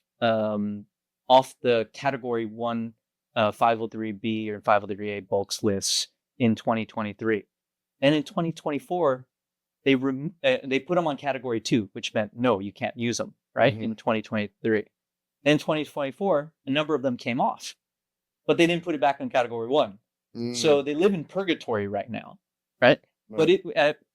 off the category 1 503B or 503A bulks lists in 2023. And in 2024, they put them on category 2, which meant no, you can't use them, right? In 2023. In 2024, a number of them came off, but they didn't put it back on category 1. So they live in purgatory right now, right? But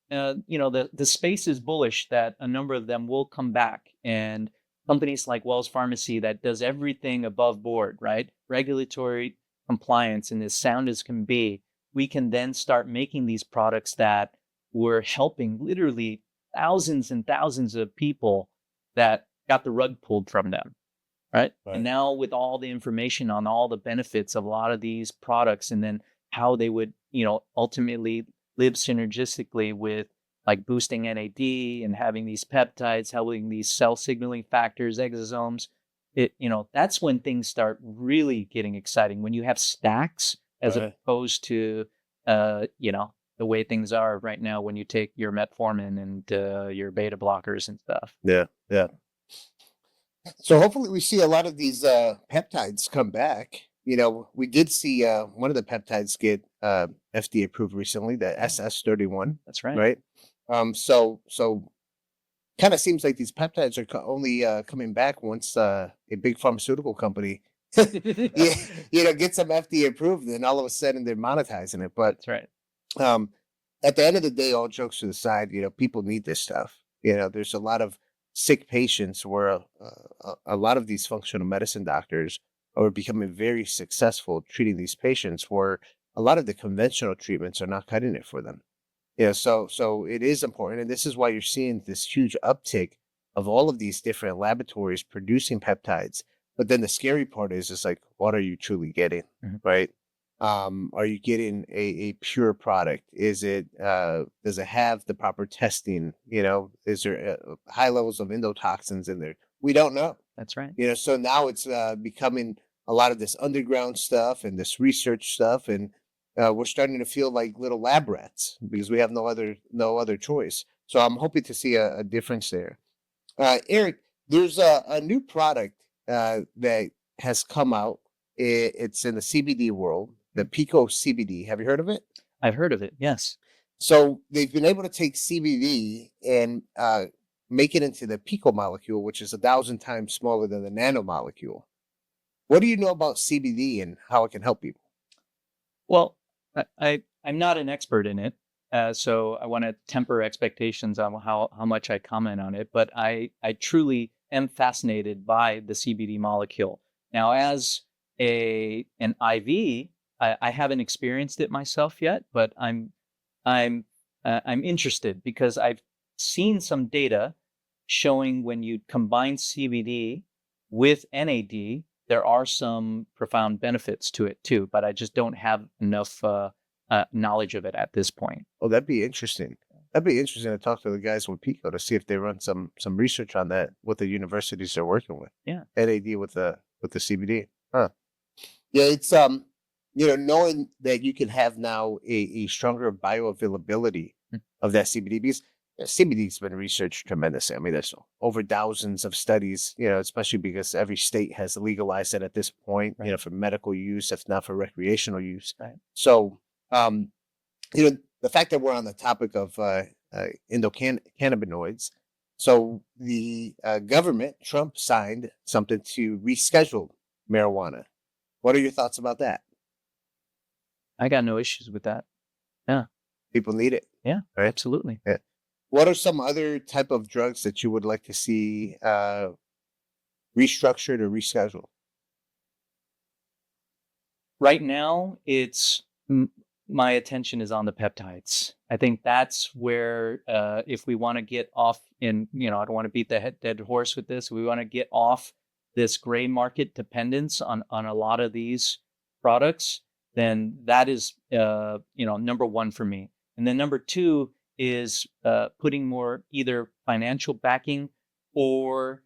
the space is bullish that a number of them will come back, and companies like Wells Pharmacy that does everything above board, right? Regulatory compliance and as sound as can be, we can then start making these products that were helping literally thousands and thousands of people that got the rug pulled from them, right? And now with all the information on all the benefits of a lot of these products, and then how they would, ultimately live synergistically with like boosting NAD and having these peptides, helping these cell signaling factors, exosomes, that's when things start really getting exciting. When you have stacks as opposed to, the way things are right now when you take your metformin and your beta blockers and stuff. Yeah. So hopefully we see a lot of these peptides come back. We did see one of the peptides get FDA approved recently, the SS31. That's right. Right. So kind of seems like these peptides are only coming back once a big pharmaceutical company gets them FDA approved, and all of a sudden they're monetizing it. But that's right. At the end of the day, all jokes to the side, people need this stuff. There's a lot of sick patients where a lot of these functional medicine doctors are becoming very successful treating these patients, where a lot of the conventional treatments are not cutting it for them. So it is important, and this is why you're seeing this huge uptick of all of these different laboratories producing peptides. But then the scary part is like, what are you truly getting, right? Are you getting a pure product? Is it does it have the proper testing? Is there high levels of endotoxins in there? We don't know. That's right. So now it's becoming a lot of this underground stuff and this research stuff, and we're starting to feel like little lab rats because we have no other choice. So I'm hoping to see a difference there. Eric, there's a new product that has come out. It's in the CBD world, the Pico CBD. Have you heard of it? I've heard of it, yes. So they've been able to take CBD and make it into the Pico molecule, which is 1,000 times smaller than the nanomolecule. What do you know about CBD and how it can help people? Well, I'm not an expert in it, so I want to temper expectations on how much I comment on it. But I truly am fascinated by the CBD molecule. Now, as an IV, I haven't experienced it myself yet, but I'm interested because I've seen some data showing when you combine CBD with NAD, there are some profound benefits to it too, but I just don't have enough knowledge of it at this point. Oh, that'd be interesting. That'd be interesting to talk to the guys with Pico to see if they run some research on that with the universities they're working with. Yeah, NAD with the CBD. Huh? Yeah, it's knowing that you can have now a stronger bioavailability of that CBD, because CBD's been researched tremendously. I mean, there's over thousands of studies, especially because every state has legalized it at this point, right, for medical use, if not for recreational use. Right. So, the fact that we're on the topic of endocannabinoids, so the government, Trump, signed something to reschedule marijuana. What are your thoughts about that? I got no issues with that. Yeah. People need it. Yeah, right? Absolutely. Yeah. What are some other type of drugs that you would like to see restructured or rescheduled? Right now, my attention is on the peptides. I think that's where, if we want to get off I don't want to beat the dead horse with this. We want to get off this gray market dependence on a lot of these products, then that is, number one for me. And then number two is putting more either financial backing or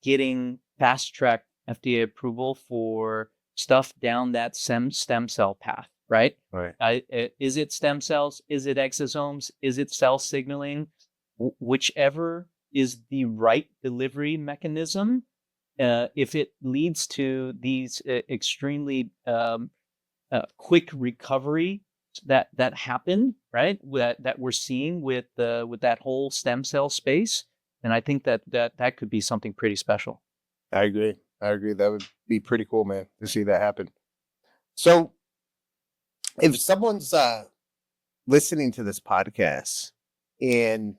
getting fast track FDA approval for stuff down that stem cell path, right? Right. Is it stem cells? Is it exosomes? Is it cell signaling? Whichever is the right delivery mechanism, if it leads to these extremely quick recovery that happen, right? That we're seeing with that whole stem cell space, then I think that could be something pretty special. I agree. That would be pretty cool, man, to see that happen. So if someone's listening to this podcast and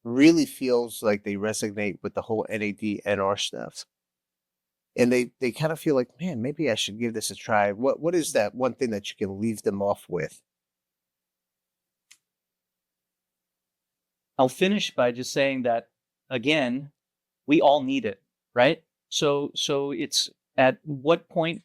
really feels like they resonate with the whole NAD, NR stuff, and they kind of feel like, man, maybe I should give this a try. What is that one thing that you can leave them off with? I'll finish by just saying that, again, we all need it, right? So it's, at what point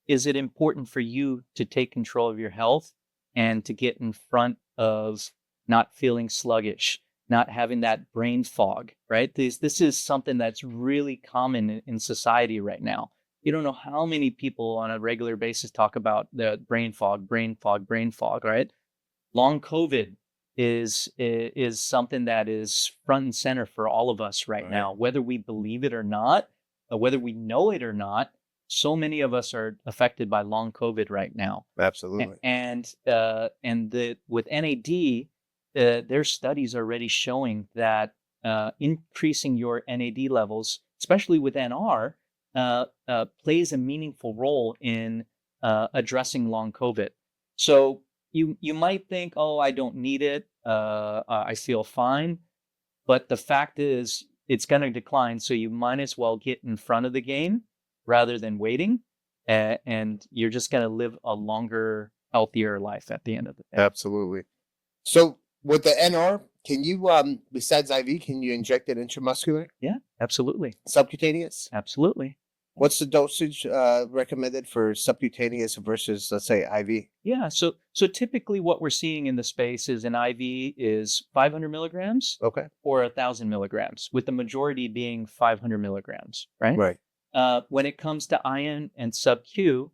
is it important for you to take control of your health and to get in front of not feeling sluggish, not having that brain fog, right? This is something that's really common in society right now. You don't know how many people on a regular basis talk about the brain fog, right? Long COVID is something that is front and center for all of us right now, whether we believe it or not, or whether we know it or not. So many of us are affected by long COVID right now. Absolutely. With NAD, there's studies already showing that increasing your NAD levels, especially with NR, plays a meaningful role in addressing long COVID. So you might think, oh, I don't need it. I feel fine. But the fact is, it's going to decline. So you might as well get in front of the game rather than waiting. And you're just going to live a longer, healthier life at the end of the day. Absolutely. So with the NR, can you, besides IV, can you inject it intramuscular? Yeah, absolutely. Subcutaneous? Absolutely. What's the dosage recommended for subcutaneous versus, let's say, IV? Yeah, so typically what we're seeing in the space is an IV is 500 milligrams or 1,000 milligrams, with the majority being 500 milligrams, right? Right. When it comes to IM and sub-Q,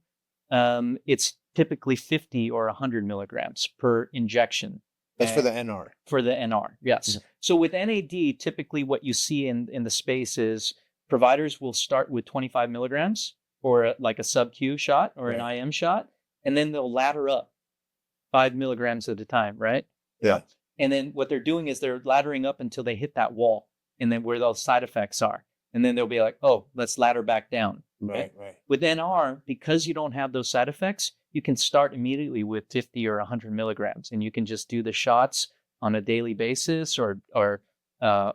it's typically 50 or 100 milligrams per injection. That's for the NR. For the NR, yes. Mm-hmm. So with NAD, typically what you see in the space is providers will start with 25 milligrams or like a sub-Q shot or an IM shot, and then they'll ladder up 5 milligrams at a time, right? Yeah. And then what they're doing is they're laddering up until they hit that wall, and then where those side effects are. And then they'll be like, oh, let's ladder back down. Right. With NR, because you don't have those side effects, you can start immediately with 50 or 100 milligrams, and you can just do the shots on a daily basis or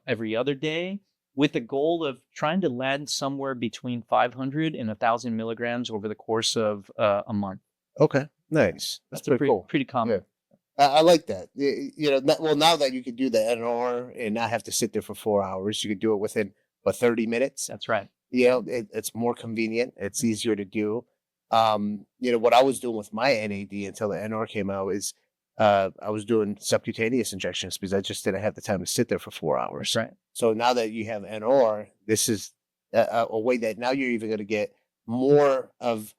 every other day, with the goal of trying to land somewhere between 500 and 1,000 milligrams over the course of a month. Okay, nice. That's pretty cool. Pretty common. Yeah. I like that. You know, well, now that you can do the NR and not have to sit there for 4 hours, you could do it within 30 minutes. That's right. You know, it's more convenient. It's easier to do. You know, what I was doing with my NAD until the NR came out is I was doing subcutaneous injections because I just didn't have the time to sit there for 4 hours. That's right. So now that you have NR, this is a way that now you're even going to get more of.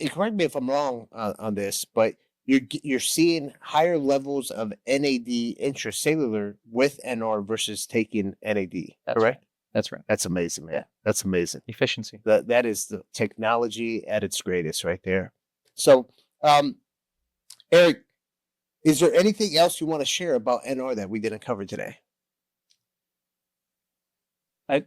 Correct me if I'm wrong on this, but you're seeing higher levels of NAD intracellular with NR versus taking NAD. That's correct? Right. That's right. That's amazing, man. That's amazing. Efficiency. That is the technology at its greatest right there. So, Eric, is there anything else you want to share about NR that we didn't cover today?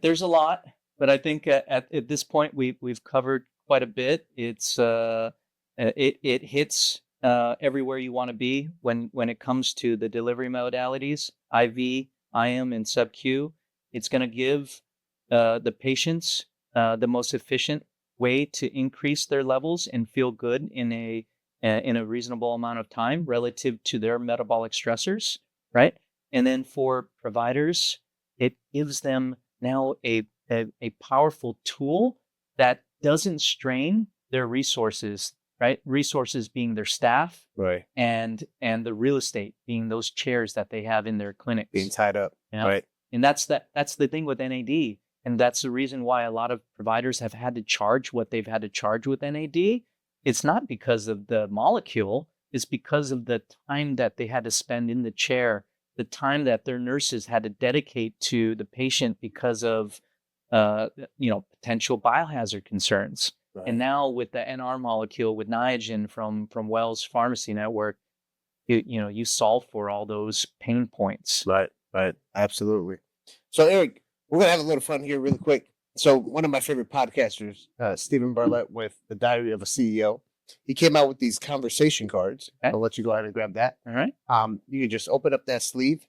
There's a lot, but I think at this point we've covered quite a bit. It's it hits everywhere you want to be when it comes to the delivery modalities, IV, IM, and sub-Q. It's going to give the patients the most efficient way to increase their levels and feel good in a reasonable amount of time relative to their metabolic stressors, right? And then for providers, it gives them now a powerful tool that doesn't strain their resources, right? Resources being their staff, right, and the real estate being those chairs that they have in their clinics, being tied up, right? And that's the thing with NAD, and that's the reason why a lot of providers have had to charge what they've had to charge with NAD. It's not because of the molecule; it's because of the time that they had to spend in the chair, the time that their nurses had to dedicate to the patient because of potential biohazard concerns. Right. And now with the NR molecule with Niagen from Wells Pharmacy Network, you solve for all those pain points. Right. Absolutely. So, Eric, we're going to have a little fun here really quick. So one of my favorite podcasters, Stephen Bartlett with The Diary of a CEO, he came out with these conversation cards. Okay. I'll let you go ahead and grab that. All right. You can just open up that sleeve,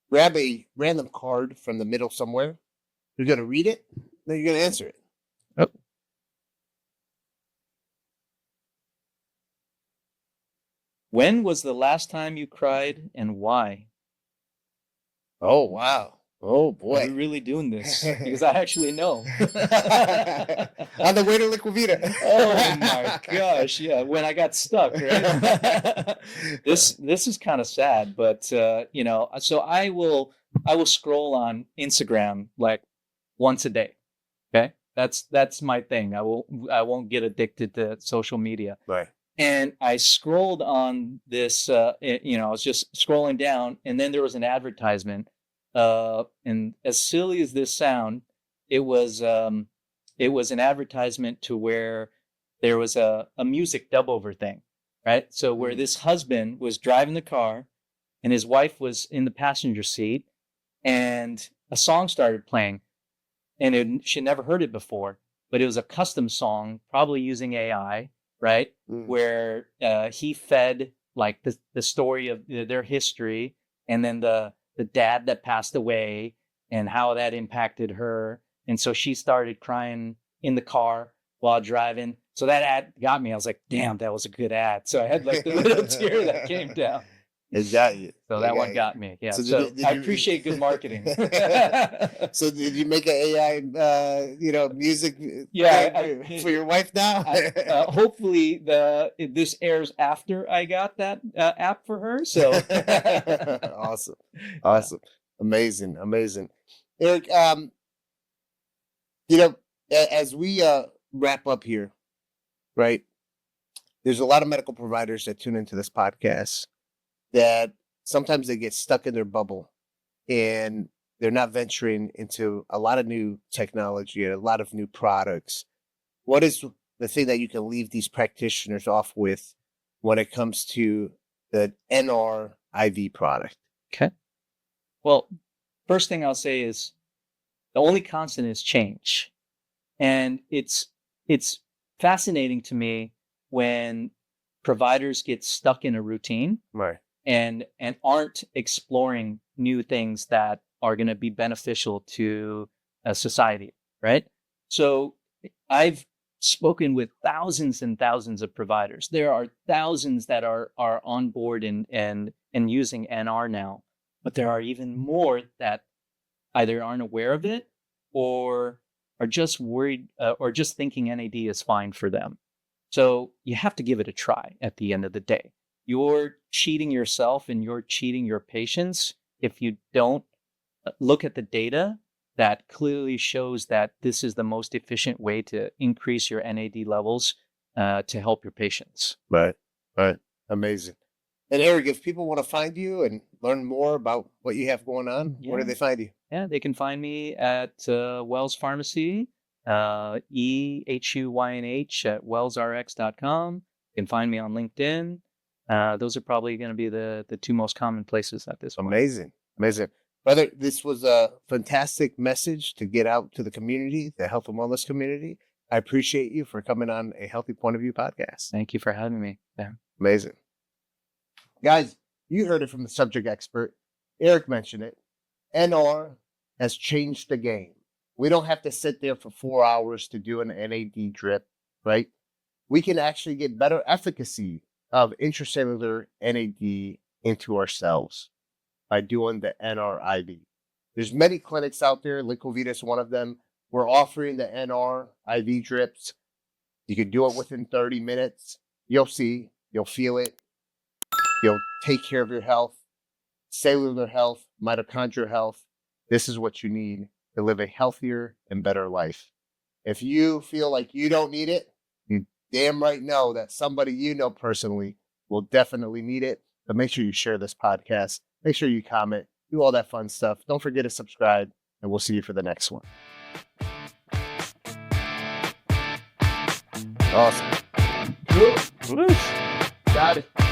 grab a random card from the middle somewhere. You're going to read it, then you're going to answer it. Oh. When was the last time you cried and why? Oh, wow. Oh, Are boy. we really doing this? Because I actually know. On the way to Liquivita. Oh my gosh, yeah, when I got stuck, right? This is kind of sad, but so I will scroll on Instagram like once a day. Okay? That's my thing. I won't get addicted to social media. Right. And I scrolled on this I was just scrolling down, and then there was an advertisement. And as silly as this sound, it was an advertisement to where there was a music dub over thing, right? So where this husband was driving the car and his wife was in the passenger seat, and a song started playing, and she never heard it before, but it was a custom song, probably using AI, right? Where he fed like the story of their history, and then the dad that passed away and how that impacted her. And so she started crying in the car while driving. So that ad got me. I was like, damn, that was a good ad. So I had like the little tear that came down. Exactly. So that one got me. Yeah. So So, did I you- appreciate good marketing. So did you make an AI, music Yeah, thing for your wife now? Hopefully this airs after I got that app for her. So Awesome. Amazing. Eric, as we wrap up here, right? There's a lot of medical providers that tune into this podcast that sometimes they get stuck in their bubble and they're not venturing into a lot of new technology and a lot of new products. What is the thing that you can leave these practitioners off with when it comes to the NR IV product? Okay. Well, first thing I'll say is the only constant is change. And it's fascinating to me when providers get stuck in a routine, Right. and aren't exploring new things that are going to be beneficial to society, right? So I've spoken with thousands and thousands of providers. There are thousands that are on board and using NR now, but there are even more that either aren't aware of it or are just worried or just thinking NAD is fine for them. So you have to give it a try at the end of the day. You're cheating yourself and you're cheating your patients if you don't look at the data that clearly shows that this is the most efficient way to increase your NAD levels to help your patients. Right. Amazing. And Eric, if people want to find you and learn more about what you have going on, where do Yeah. they find you? Yeah, they can find me at Wells Pharmacy, EHUYNH at wellsrx.com. You can find me on LinkedIn. Those are probably going to be the two most common places at this point. Amazing. Brother, this was a fantastic message to get out to the community, the health and wellness community. I appreciate you for coming on a Healthy Point of View podcast. Thank you for having me. Yeah. Amazing. Guys, you heard it from the subject expert. Eric mentioned it. NR has changed the game. We don't have to sit there for 4 hours to do an NAD drip, right? We can actually get better efficacy of intracellular NAD into our cells by doing the NR IV. There's many clinics out there. Liquivita is one of them. We're offering the NR IV drips. You can do it within 30 minutes. You'll see. You'll feel it. You'll take care of your health, cellular health, mitochondrial health. This is what you need to live a healthier and better life. If you feel like you don't need it, you damn right know that somebody you know personally will definitely need it. But make sure you share this podcast. Make sure you comment, do all that fun stuff. Don't forget to subscribe, and we'll see you for the next one. Awesome. Woo. Got it.